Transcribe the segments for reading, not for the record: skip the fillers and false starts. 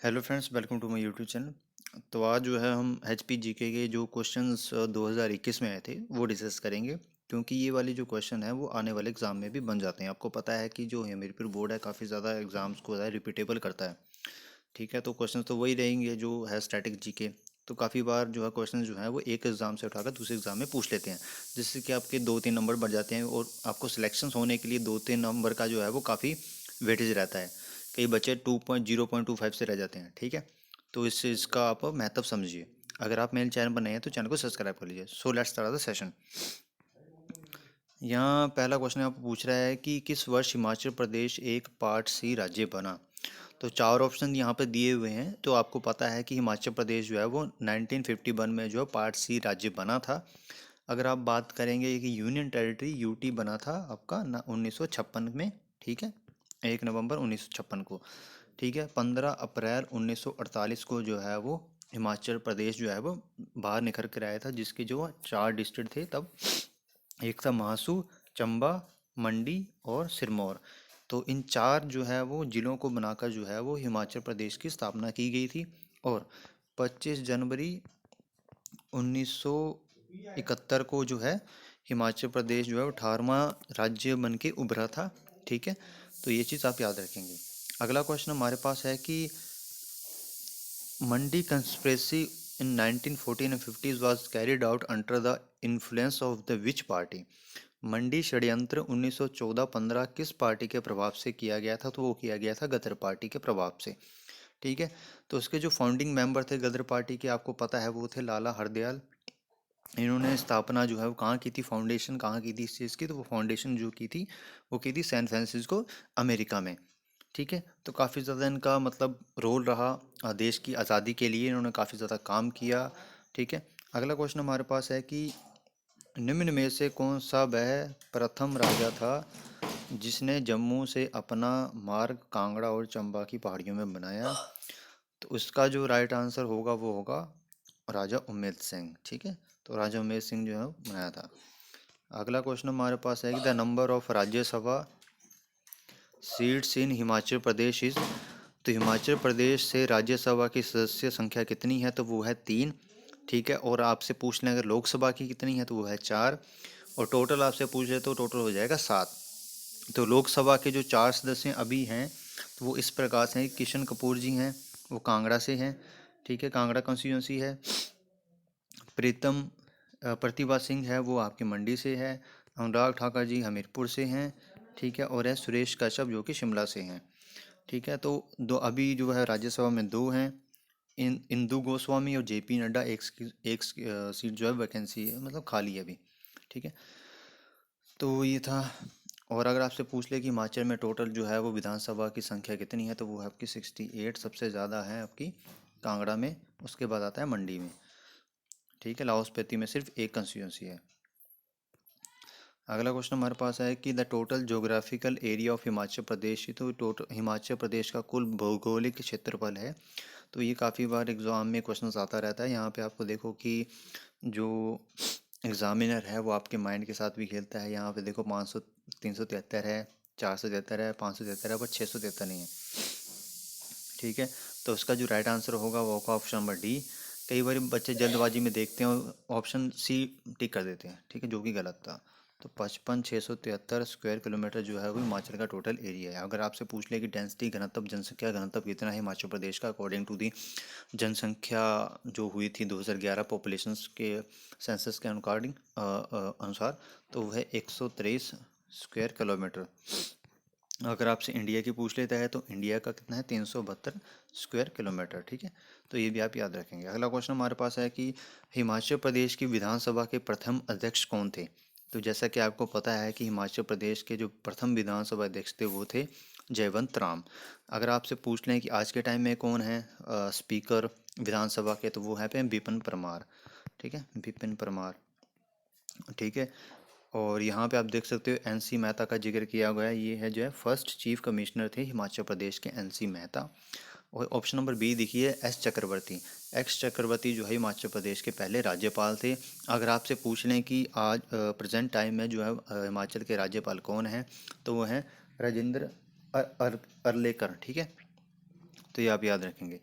Hello friends, welcome to my YouTube channel. तो आज जो है हम एच पी जी के जो क्वेश्चंस 2021 में आए थे वो डिस्कस करेंगे। क्योंकि ये वाले जो क्वेश्चन है वो आने वाले एग्जाम में भी बन जाते हैं। आपको पता है कि जो हमीरपुर बोर्ड है काफ़ी ज़्यादा एग्जाम्स को रिपीटेबल करता है। ठीक है, तो क्वेश्चन तो वही रहेंगे जो है स्टैटिक जी के। तो काफ़ी बार जो है क्वेश्चन जो है वो एक एग्ज़ाम से उठाकर दूसरे एग्ज़ाम में पूछ लेते हैं, जिससे कि आपके 2-3 नंबर बढ़ जाते हैं और आपको सिलेक्शन होने के लिए 2-3 नंबर का जो है वो काफ़ी वेटेज रहता है। कई बच्चे 2.0.25 से रह जाते हैं। ठीक है, तो इस चीज़ का आप महत्व समझिए। अगर आप मेरे चैनल पर नए हैं तो चैनल को सब्सक्राइब कर लीजिए। So let's start the session. यहाँ पहला क्वेश्चन आपको पूछ रहा है कि किस वर्ष हिमाचल प्रदेश एक पार्ट सी राज्य बना। तो चार ऑप्शन यहाँ पे दिए हुए हैं। तो आपको पता है कि हिमाचल प्रदेश जो है वो 1951 में जो है पार्ट सी राज्य बना था। अगर आप बात करेंगे कि यूनियन टेरिटरी यूटी बना था आपका 1956 में। ठीक है, 1 नवंबर 1956 को। ठीक है, 15 अप्रैल 1948 को जो है वो हिमाचल प्रदेश जो है वो बाहर निखर कर आया था, जिसके जो चार डिस्ट्रिक्ट थे तब। एक था महासू, चंबा, मंडी और सिरमौर। तो इन चार जो है वो जिलों को बनाकर जो है वो हिमाचल प्रदेश की स्थापना की गई थी। और 25 जनवरी 1971 को जो है हिमाचल प्रदेश जो है 18वां राज्य बन के उभरा था। ठीक है, तो ये चीज़ आप याद रखेंगे। अगला क्वेश्चन हमारे पास है कि मंडी conspiracy in 1914 and 50s was carried out under the influence of the which party। मंडी षड्यंत्र 1914-15 किस पार्टी के प्रभाव से किया गया था? तो वो किया गया था गदर पार्टी के प्रभाव से। ठीक है, तो उसके जो फाउंडिंग मेंबर थे गदर पार्टी के, आपको पता है वो थे लाला हरदयाल। इन्होंने स्थापना जो है वो कहाँ की थी, फाउंडेशन कहाँ की थी इस चीज़ की? तो वो फाउंडेशन जो की थी वो की थी सैन फ्रांसिस्को, अमेरिका में। ठीक है, तो काफ़ी ज़्यादा इनका मतलब रोल रहा। देश की आज़ादी के लिए इन्होंने काफ़ी ज़्यादा काम किया। ठीक है, अगला क्वेश्चन हमारे पास है कि निम्न में से कौन सा वह प्रथम राजा था जिसने जम्मू से अपना मार्ग कांगड़ा और चंबा की पहाड़ियों में बनाया? तो उसका जो राइट आंसर होगा वो होगा राजा उमेद सिंह। ठीक है, तो राजा उमेद सिंह जो है वो बनाया था। अगला क्वेश्चन हमारे पास है कि the number of Rajya Sabha seats in Himachal Pradesh is. तो हिमाचल प्रदेश से राज्यसभा की सदस्य संख्या कितनी है? तो वो है 3। ठीक है, और आपसे पूछ लें अगर लोकसभा की कितनी है तो वो है 4। और टोटल आपसे पूछ ले तो टोटल हो जाएगा 7। तो लोकसभा के जो 4 सदस्य अभी हैं तो वो इस प्रकार से हैं कि किशन कपूर जी हैं, वो कांगड़ा से हैं। ठीक है, कांगड़ा कॉन्स्टिट्यूंसी है। प्रीतम प्रतिभा सिंह है वो आपकी मंडी से है। अनुराग ठाकुर जी हमीरपुर से हैं। ठीक है, और है सुरेश कश्यप जो कि शिमला से हैं। ठीक है, तो दो अभी जो है राज्यसभा में 2 हैं। इंदु गोस्वामी और जेपी नड्डा। एक सीट जो है वैकेंसी है, मतलब खाली है अभी। ठीक है, तो ये था। और अगर आपसे पूछ ले कि हिमाचल में टोटल जो है वो विधानसभा की संख्या कितनी है तो वो है आपकी 68। सबसे ज़्यादा है आपकी कांगड़ा में, उसके बाद आता है मंडी में। ठीक है, लाहौल स्पीति में सिर्फ एक कंस्टिट्यूंसी है। अगला क्वेश्चन हमारे पास है कि the total geographical area of Himachal Pradesh. तो टोटल हिमाचल प्रदेश का कुल भौगोलिक क्षेत्रफल है। तो ये काफ़ी बार एग्जाम में क्वेश्चन आता रहता है। यहाँ पे आपको देखो कि जो एग्जामिनर है वो आपके माइंड के साथ भी खेलता है। यहाँ पे देखो 500, 373 है, 473 है, 573 है, पर 673 नहीं है। ठीक है, तो उसका जो राइट आंसर होगा वो होगा ऑप्शन नंबर डी। कई बार बच्चे जल्दबाजी में देखते हैं और ऑप्शन सी टिक कर देते हैं। ठीक है, जो कि गलत था। तो 55,673 स्क्वायर किलोमीटर जो है वो हिमाचल का टोटल एरिया है। अगर आपसे पूछ ले कि डेंसिटी घनत्व जनसंख्या घनत्व कितना है हिमाचल प्रदेश का अकॉर्डिंग टू दी जनसंख्या जो हुई थी 2011 पॉपुलेशन के सेंसस के अनुसार, तो वह 123 स्क्वायर किलोमीटर। अगर आपसे इंडिया की पूछ लेता है तो इंडिया का कितना है 372 स्क्वायर किलोमीटर। ठीक है, तो ये भी आप याद रखेंगे। अगला क्वेश्चन हमारे पास है कि हिमाचल प्रदेश की विधानसभा के प्रथम अध्यक्ष कौन थे? तो जैसा कि आपको पता है कि हिमाचल प्रदेश के जो प्रथम विधानसभा अध्यक्ष थे वो थे जयवंत राम। अगर आपसे पूछ लें कि आज के टाइम में कौन है स्पीकर विधानसभा के, तो वो है पे विपिन परमार। ठीक है, विपिन परमार। ठीक है, और यहाँ पे आप देख सकते हो एनसी मेहता का जिक्र किया गया है। ये है जो है फर्स्ट चीफ कमिश्नर थे हिमाचल प्रदेश के एनसी मेहता। और ऑप्शन नंबर बी देखिए एस चक्रवर्ती। एक्स चक्रवर्ती जो है हिमाचल प्रदेश के पहले राज्यपाल थे। अगर आपसे पूछ लें कि आज प्रेजेंट टाइम में जो है हिमाचल के राज्यपाल कौन हैं, तो वो हैं राजेंद्र अर्लेकर। ठीक है, तो ये आप याद रखेंगे।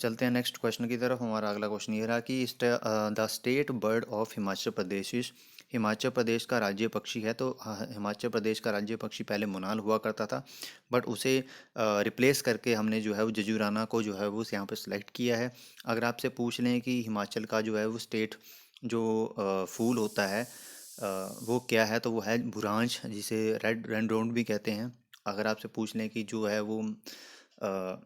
चलते हैं नेक्स्ट क्वेश्चन की तरफ। हमारा अगला क्वेश्चन ये रहा कि the state bird of Himachal Pradesh is, Himachal Pradesh का राज्य पक्षी है। तो हिमाचल प्रदेश का राज्य पक्षी पहले मोनाल हुआ करता था, बट उसे रिप्लेस करके हमने जो है वो जजूराना को जो है वो यहाँ पे सिलेक्ट किया है। अगर आपसे पूछ लें कि हिमाचल का जो है वो स्टेट जो फूल होता है वो क्या है, तो वो है बुरांश, जिसे रेड रेनडोंड भी कहते हैं। अगर आपसे पूछ लें कि जो है वो अ,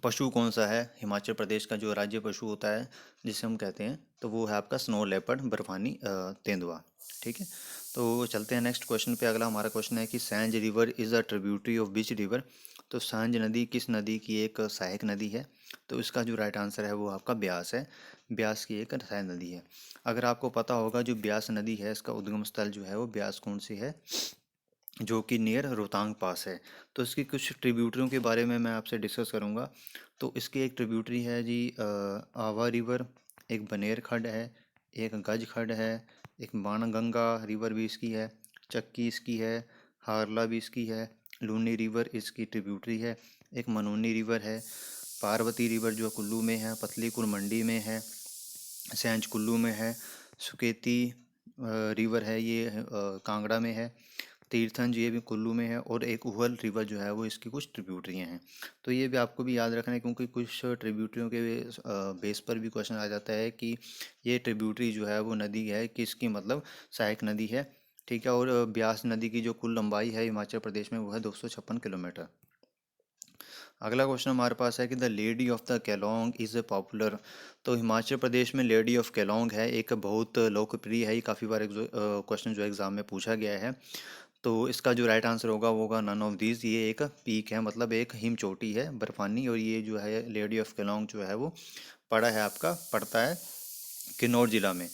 पशु कौन सा है, हिमाचल प्रदेश का जो राज्य पशु होता है जिसे हम कहते हैं, तो वो है आपका स्नो लेपर्ड, बर्फानी तेंदुआ। ठीक है, तो चलते हैं नेक्स्ट क्वेश्चन पे। अगला हमारा क्वेश्चन है कि Sainj river is a tributary of which river. तो सैंज नदी किस नदी की एक सहायक नदी है। तो इसका जो राइट आंसर है वो आपका ब्यास है, ब्यास की एक सहायक नदी है। अगर आपको पता होगा जो ब्यास नदी है इसका उद्गम स्थल जो है वो ब्यास कौन सी है, जो कि नियर रोहतांग पास है। तो इसकी कुछ ट्रिब्यूटरियों के बारे में मैं आपसे डिस्कस करूंगा। तो इसकी एक ट्रिब्यूटरी है जी आवा रिवर, एक बनेर खड्ड है, एक गज खड्ड है, एक बाणगंगा रिवर भी इसकी है, चक्की इसकी है, हारला भी इसकी है, लूनी रिवर इसकी ट्रिब्यूटरी है, एक मनूनी रिवर है, पार्वती रिवर जो कुल्लू में है, पतलीकुल मंडी में है, सैंज कुल्लू में है, सुकेती रिवर है ये कांगड़ा में है, तीर्थंज ये भी कुल्लू में है, और एक उहल रिवर जो है वो इसकी कुछ ट्रिब्यूटरियाँ हैं। तो ये भी आपको भी याद रखना है, क्योंकि कुछ ट्रिब्यूटरियों के बेस पर भी क्वेश्चन आ जाता है कि ये ट्रिब्यूटरी जो है वो नदी है किसकी, मतलब सहायक नदी है। ठीक है, और ब्यास नदी की जो कुल लंबाई है हिमाचल प्रदेश में वो है 256 किलोमीटर। अगला क्वेश्चन हमारे पास है कि the lady of the Kelong is a popular. तो हिमाचल प्रदेश में लेडी ऑफ केलोंग है, एक बहुत लोकप्रिय है, ये काफ़ी बार क्वेश्चन जो एग्जाम में पूछा गया है। तो इसका जो राइट आंसर होगा वो होगा नन ऑफ दीज। ये एक पीक है, मतलब एक हिम चोटी है बर्फानी, और ये जो है लेडी ऑफ केलोंग जो है वो पड़ता है किन्नौर ज़िला में।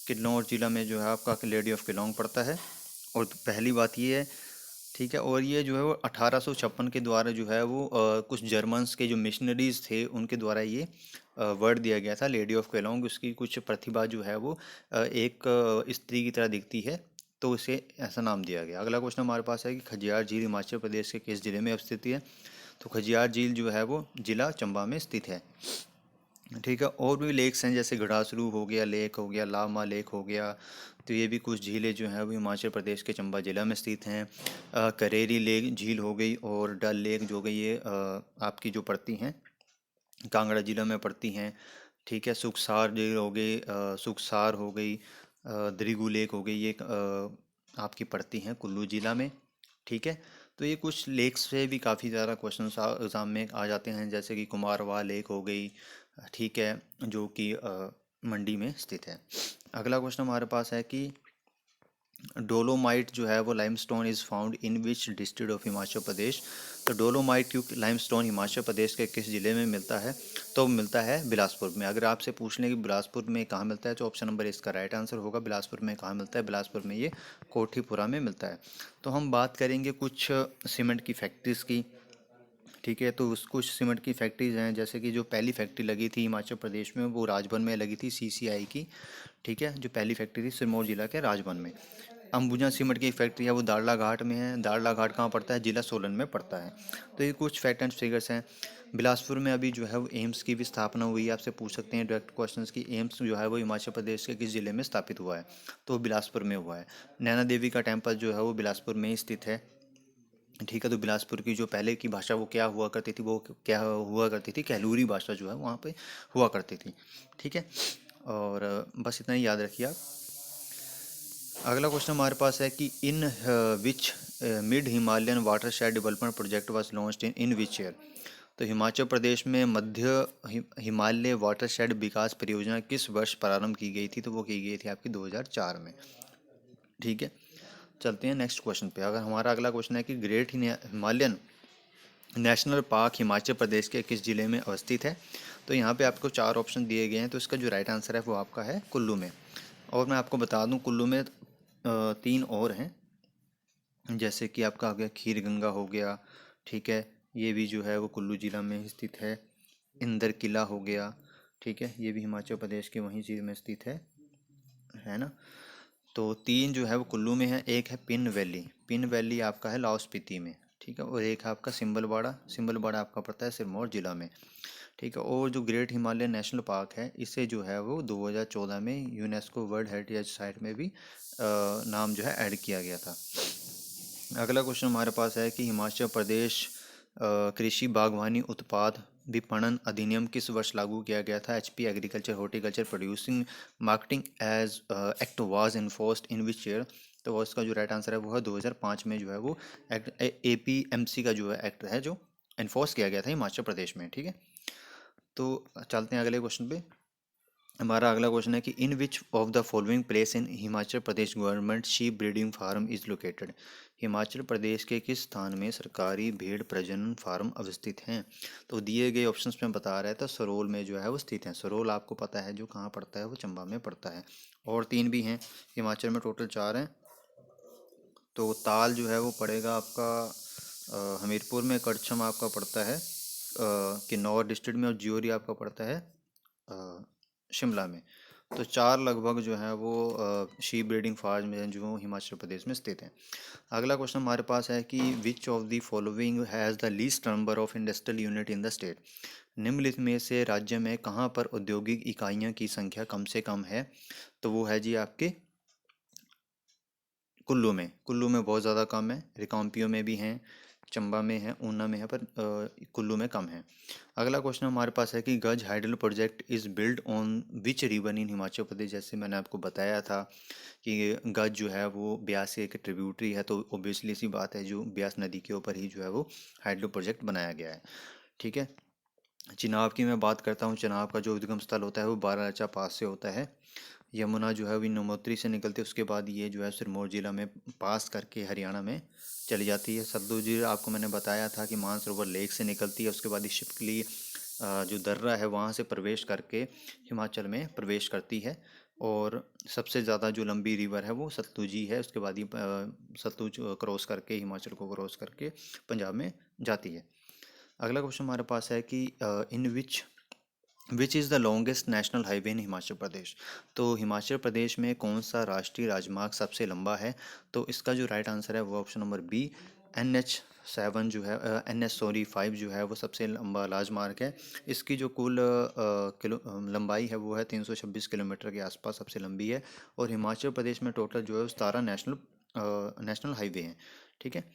किन्नौर ज़िला में जो है आपका लेडी ऑफ केलोंग पड़ता है। और पहली बात ये है, ठीक है, और ये जो है वो 1856 के द्वारा जो है वो कुछ जर्मन्स के जो मिशनरीज थे उनके द्वारा ये वर्ड दिया गया था लेडी ऑफ केलोंग। उसकी कुछ प्रतिभा जो है वो एक स्त्री की तरह दिखती है, तो उसे ऐसा नाम दिया गया। अगला क्वेश्चन हमारे पास है कि खजियार झील हिमाचल प्रदेश के किस जिले में स्थित है। तो खजियार झील जो है वो जिला चंबा में स्थित है। ठीक है, और भी लेक्स हैं जैसे घड़ासरू हो गया, लेक हो गया, लामा लेक हो गया। तो ये भी कुछ झीलें जो हैं वो हिमाचल प्रदेश के चंबा जिला में स्थित हैं। करेरी लेक झील हो गई, और डल लेक जो गई ये आपकी जो पड़ती हैं कांगड़ा जिला में पड़ती हैं। ठीक है, सुखसार झील हो गई, सुखसार हो गई, द्रिगु लेक हो गई, ये आपकी पड़ती हैं कुल्लू जिला में। ठीक है, तो ये कुछ लेक्स से भी काफ़ी ज़्यादा क्वेश्चन एग्जाम में आ जाते हैं, जैसे कि कुमारवां लेक हो गई। ठीक है, जो कि मंडी में स्थित है। अगला क्वेश्चन हमारे पास है कि डोलोमाइट जो है वो limestone is found in which district of Himachal Pradesh. तो डोलोमाइट क्योंकि लाइमस्टोन हिमाचल प्रदेश के किस ज़िले में मिलता है, तो मिलता है बिलासपुर में। अगर आपसे पूछ लें कि बिलासपुर में कहाँ मिलता है, तो ऑप्शन नंबर इसका राइट आंसर होगा। बिलासपुर में कहाँ मिलता है, बिलासपुर में ये कोठीपुरा में मिलता है। तो हम बात करेंगे कुछ सीमेंट की फैक्ट्रीज़ की। ठीक है, तो उस कुछ सीमेंट की फैक्ट्रीज हैं, जैसे कि जो पहली फैक्ट्री लगी थी हिमाचल प्रदेश में वो राजबन में लगी थी, सीसीआई की। ठीक है, जो पहली फैक्ट्री थी सिरमौर जिला के राजबन में। अंबुजा सीमेंट की एक फैक्ट्री है वो दाड़ला घाट में है। दाड़ला घाट कहाँ पड़ता है, जिला सोलन में पड़ता है। तो ये कुछ फैक्ट एंड फिगर्स हैं। बिलासपुर में अभी जो है वो एम्स की भी स्थापना हुई है। आपसे पूछ सकते हैं डायरेक्ट क्वेश्चंस की एम्स जो है वो हिमाचल प्रदेश के किस जिले में स्थापित हुआ है, तो बिलासपुर में हुआ है। नैना देवी का टेम्पल जो है वो बिलासपुर में ही स्थित है। ठीक है, तो बिलासपुर की जो पहले की भाषा वो क्या हुआ करती थी, वो क्या हुआ करती थी, कहलूरी भाषा जो है वहाँ पे हुआ करती थी। ठीक है, और बस इतना ही याद रखिए आप। अगला क्वेश्चन हमारे पास है कि in which mid Himalayan watershed development project was launched in which year. तो हिमाचल प्रदेश में मध्य हिमालय वाटर शेड विकास परियोजना किस वर्ष प्रारंभ की गई थी, तो वो की गई थी आपकी 2004 में। ठीक है, चलते हैं नेक्स्ट क्वेश्चन पे। अगर हमारा अगला क्वेश्चन है कि great Himalayan national park Himachal Pradesh के किस जिले में अवस्थित है। तो यहाँ पे आपको चार ऑप्शन दिए गए हैं, तो इसका जो राइट आंसर है वो आपका है कुल्लू में। और मैं आपको बता दूं कुल्लू में तीन और हैं, जैसे कि आपका हो गया खीर गंगा हो गया। ठीक है, ये भी जो है वो कुल्लू जिला में ही स्थित है। इंदर किला हो गया। ठीक है, ये भी हिमाचल प्रदेश के वहीं जिले में स्थित है ना। तो तीन जो है वो कुल्लू में है, एक है पिन वैली। पिन वैली आपका है लाहौल स्पीति में। ठीक है, और एक है आपका सिंबलवाड़ा। सिंबलवाड़ा आपका पड़ता है सिरमौर जिला में। ठीक है, और जो ग्रेट हिमालय नेशनल पार्क है, इसे जो है वो 2014 में यूनेस्को वर्ल्ड हेरिटेज साइट में भी नाम जो है ऐड किया गया था। अगला क्वेश्चन हमारे पास है कि हिमाचल प्रदेश कृषि बागवानी उत्पाद विपणन अधिनियम किस वर्ष लागू किया गया था? HP agriculture horticulture producing marketing as act was enforced in which year? तो इसका जो राइट आंसर है वो है 2005 में जो है वो एक्ट एपीएमसी का जो है एक्ट है जो इन्फोर्स किया गया था हिमाचल प्रदेश में। ठीक है, तो चलते हैं अगले क्वेश्चन पे। हमारा अगला क्वेश्चन है कि in which of the following place in Himachal Pradesh government sheep breeding farm is located? Himachal Pradesh के किस स्थान में सरकारी भेड़ प्रजनन फार्म अवस्थित हैं? तो दिए गए ऑप्शंस में बता रहा है तो सरोल में जो है वो स्थित है। सरोल आपको पता है जो कहाँ पड़ता है, वो चंबा में पड़ता है। और 3 भी हैं, हिमाचल में टोटल 4 हैं। तो ताल जो है वो पड़ेगा आपका हमीरपुर में, कड़छम आपका पड़ता है किन्नौर डिस्ट्रिक्ट में, और ज्योरी आपका पड़ता है अ, शिमला में। तो 4 लगभग जो है वो शीप ब्रीडिंग फार्म हैं जो हिमाचल प्रदेश में स्थित हैं। अगला क्वेश्चन हमारे पास है कि विच of the following has the least number of industrial unit in the state? निम्नलिखित में से राज्य में कहाँ पर औद्योगिक इकाइयों की संख्या कम से कम है? तो वो है जी आपके कुल्लू में। कुल्लू में बहुत ज़्यादा कम है, रिकांगपिओ में भी हैं, चंबा में है, ऊना में है, पर कुल्लू में कम है। अगला क्वेश्चन हमारे पास है कि Gaj hydel project is build on which river in Himachal Pradesh? जैसे मैंने आपको बताया था कि गज जो है वो ब्यास की एक ट्रिब्यूटरी है, तो ऑब्वियसली सी बात है जो ब्यास नदी के ऊपर ही जो है वो हाइड्रो प्रोजेक्ट बनाया गया है। ठीक है, चिनाब की मैं बात करता हूँ। चिनाब का जो उद्गम स्थल होता है वो बारालाचा पास से होता है। यमुना जो है वो यमुनोत्री से निकलती है, उसके बाद ये जो है सिरमौर जिला में पास करके हरियाणा में चली जाती है। सतलुज जी आपको मैंने बताया था कि मानसरोवर लेक से निकलती है, उसके बाद ये शिपकली जो दर्रा है वहाँ से प्रवेश करके हिमाचल में प्रवेश करती है। और सबसे ज़्यादा जो लंबी रिवर है वो सतलुज ही है, उसके बाद ही सतलुज क्रॉस करके हिमाचल को क्रॉस करके पंजाब में जाती है। अगला क्वेश्चन हमारे पास है कि in which is the longest national highway in Himachal Pradesh? तो हिमाचल प्रदेश में कौन सा राष्ट्रीय राजमार्ग सबसे लंबा है? तो इसका जो राइट आंसर है वो ऑप्शन नंबर बी, NH7 जो है NH5 जो है वो सबसे लंबा राजमार्ग है। इसकी जो कुल लंबाई है वो है 326 किलोमीटर के आसपास सबसे लंबी है। और हिमाचल प्रदेश में टोटल जो है 17 नेशनल हाईवे हैं। ठीक है,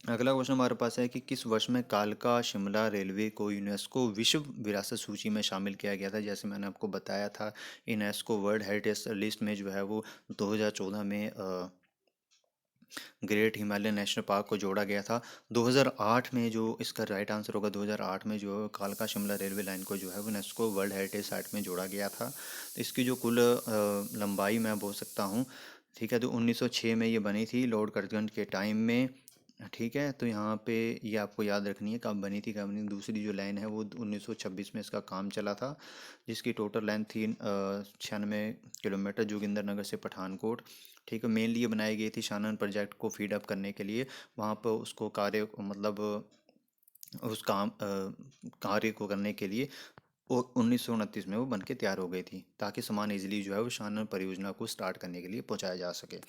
अगला क्वेश्चन हमारे पास है कि किस वर्ष में कालका शिमला रेलवे को यूनेस्को विश्व विरासत सूची में शामिल किया गया था? जैसे मैंने आपको बताया था, यूनेस्को वर्ल्ड हेरिटेज लिस्ट में जो है वो 2014 में ग्रेट हिमालय नेशनल पार्क को जोड़ा गया था। 2008 में जो इसका राइट आंसर होगा, 2008 में जो कालका शिमला रेलवे लाइन को जो है वो यूनेस्को वर्ल्ड हेरिटेज साइट में जोड़ा गया था। तो इसकी जो कुल लंबाई मैं बोल सकता हूँ, ठीक है, तो 1906 में ये बनी थी लॉर्ड कर्जगंज के टाइम में। ठीक है, तो यहाँ पे ये आपको याद रखनी है कब बनी थी कब नहीं। दूसरी जो लाइन है वो 1926 में इसका काम चला था, जिसकी टोटल लेंथ थी 96 किलोमीटर, जोगिंदर नगर से पठानकोट। ठीक है, मेनली ये बनाई गई थी शानन प्रोजेक्ट को फीड अप करने के लिए। वहाँ पर उसको कार्य मतलब उस कार्य को करने के लिए और 1929 में वो बन के तैयार हो गई थी, ताकि सामान इजीली जो है वो शानन परियोजना को स्टार्ट करने के लिए पहुँचाया जा सके।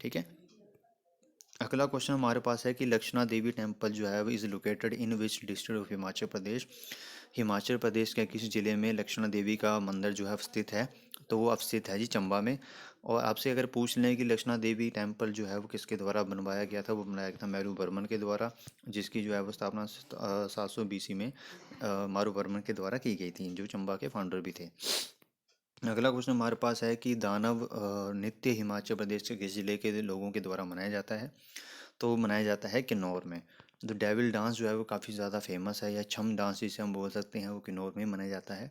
ठीक है, अगला क्वेश्चन हमारे पास है कि लक्षणा देवी टेम्पल जो है वो is located in which district of Himachal Pradesh? Himachal Pradesh के किस जिले में लक्षणा देवी का मंदिर जो है स्थित है? तो वो अवस्थित है जी चंबा में। और आपसे अगर पूछ लें कि लक्षणा देवी टेम्पल जो है वो किसके द्वारा बनवाया गया था, वो बनाया गया था मैरू बर्मन के द्वारा, जिसकी जो है वो स्थापना 700 BC में मारू बर्मन के द्वारा की गई थी, जो चंबा के फाउंडर भी थे। अगला क्वेश्चन हमारे पास है कि दानव नृत्य हिमाचल प्रदेश के किस जिले के लोगों के द्वारा मनाया जाता है? तो मनाया जाता है किन्नौर में। तो डेविल डांस जो है वो काफ़ी ज़्यादा फेमस है, या छम डांस जिसे हम बोल सकते हैं, वो किन्नौर में मनाया जाता है।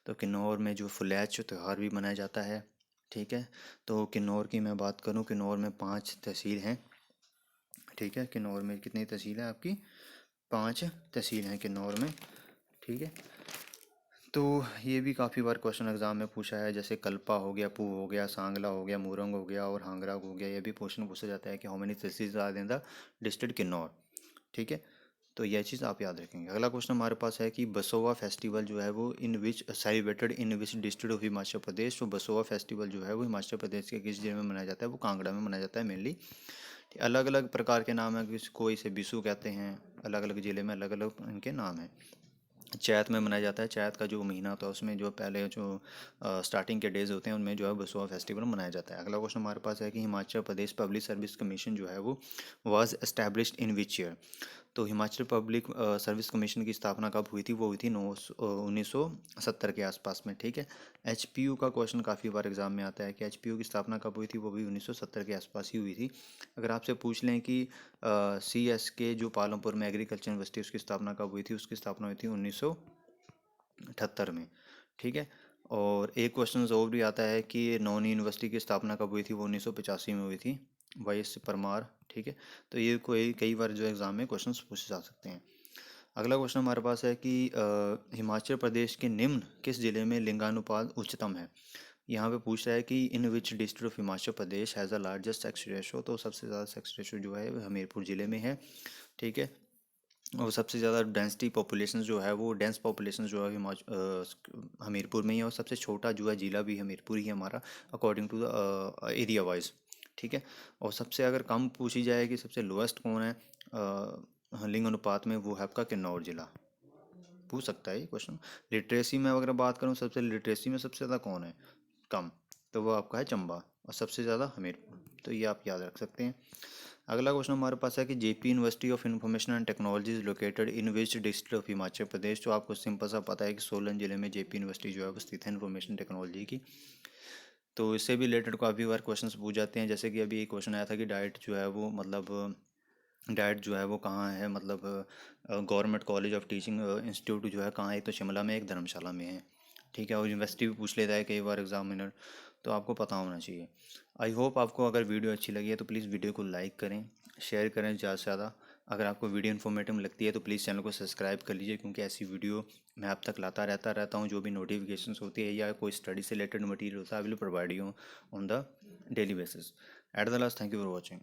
तो किन्नौर में जो फुलैच त्यौहार भी मनाया जाता है। ठीक है, तो किन्नौर की मैं बात करूँ, किन्नौर में 5 तहसील हैं। ठीक है, किन्नौर में कितनी तहसील है आपकी? 5 तहसील हैं किन्नौर में। ठीक है, तो ये भी काफ़ी बार क्वेश्चन एग्जाम में पूछा है, जैसे कल्पा हो गया, पू हो गया, सांगला हो गया, मूरंग हो गया और हांगरा हो गया। ये भी क्वेश्चन पूछा जाता है कि how many tehsil are in the district Kinnaur. ठीक है, तो यह चीज़ आप याद रखेंगे। अगला क्वेश्चन हमारे पास है कि बसोवा फेस्टिवल जो है वो in which celebrated in which district of Himachal Pradesh? तो बसोवा फेस्टिवल जो है वो हिमाचल प्रदेश के किस जिले में मनाया जाता है? वो कांगड़ा में मनाया जाता है मेनली। अलग अलग प्रकार के नाम है, किसी कोई इसे बिशु कहते हैं, अलग अलग ज़िले में अलग अलग इनके नाम हैं। चैत में मनाया जाता है, चैत का जो महीना होता है उसमें जो पहले जो स्टार्टिंग के डेज होते हैं उनमें जो है बसुआ फेस्टिवल मनाया जाता है। अगला क्वेश्चन हमारे पास है कि Himachal Pradesh public service commission जो है वो was established in which year. तो हिमाचल पब्लिक सर्विस कमीशन की स्थापना कब हुई थी? वो हुई थी 1970 के आसपास में, ठीक है। एचपीयू का क्वेश्चन काफ़ी बार एग्जाम में आता है कि एचपीयू की स्थापना कब हुई थी? वो भी 1970 के आसपास ही हुई थी। अगर आपसे पूछ लें कि सीएसके जो पालमपुर में एग्रीकल्चर यूनिवर्सिटी उसकी स्थापना कब हुई थी? उसकी स्थापना हुई थी 1978 में, ठीक है। और एक क्वेश्चन और भी आता है कि नौनी यूनिवर्सिटी की स्थापना कब हुई थी? वो 1985 में हुई थी, वाई.एस. परमार, ठीक है। तो ये कोई कई बार जो एग्ज़ाम में क्वेश्चंस पूछे जा सकते हैं। अगला क्वेश्चन हमारे पास है कि हिमाचल प्रदेश के निम्न किस जिले में लिंगानुपात उच्चतम है? यहाँ पे पूछ रहा है कि in which district of Himachal Pradesh has the largest sex ratio. तो सबसे ज़्यादा सेक्स रेशो जो है वो हमीरपुर ज़िले में है, ठीक है। और सबसे ज़्यादा डेंसिटी पॉपुलेशन जो है वो डेंस पॉपुलेशन जो है हमीरपुर में ही है। और सबसे छोटा जो है जिला भी हमीरपुर ही है हमारा, according to the area wise, ठीक है। और सबसे अगर कम पूछी जाए कि सबसे लोएस्ट कौन है लिंग अनुपात में, वो है आपका किन्नौर जिला। पूछ सकता है ये क्वेश्चन। लिटरेसी में अगर बात करूँ, सबसे लिटरेसी में सबसे ज़्यादा कौन है कम? तो वो आपका है चंबा, और सबसे ज़्यादा हमीरपुर। तो ये आप याद रख सकते हैं। अगला क्वेश्चन हमारे पास है कि Jaypee university of information and technology is located in which district of Himachal Pradesh. तो आपको सिंपल सा पता है कि सोलन जिले में जेपी यूनिवर्सिटी जो है वो स्थित है इंफॉर्मेशन टेक्नोलॉजी की। तो इससे भी रिलेटेड काफ़ी बार क्वेश्चंस पूछ जाते हैं, जैसे कि अभी एक क्वेश्चन आया था कि डाइट जो है वो मतलब डाइट जो है वो कहाँ है, मतलब government college of teaching institute जो है कहाँ है? तो शिमला में, एक धर्मशाला में है, ठीक है। और यूनिवर्सिटी भी पूछ लेता है कई बार एग्जामिनर, तो आपको पता होना चाहिए। आई होप आपको अगर वीडियो अच्छी लगी है तो प्लीज़ वीडियो को लाइक करें, शेयर करें ज़्यादा से ज़्यादा। अगर आपको वीडियो इन्फॉर्मेटिव लगती है तो प्लीज़ चैनल को सब्सक्राइब कर लीजिए, क्योंकि ऐसी वीडियो मैं आप तक लाता रहता हूँ। जो भी नोटिफिकेशंस होती है या कोई स्टडी से रिलेटेड मटेरियल होता है, I will provide you on the daily basis. At the last, thank you for watching.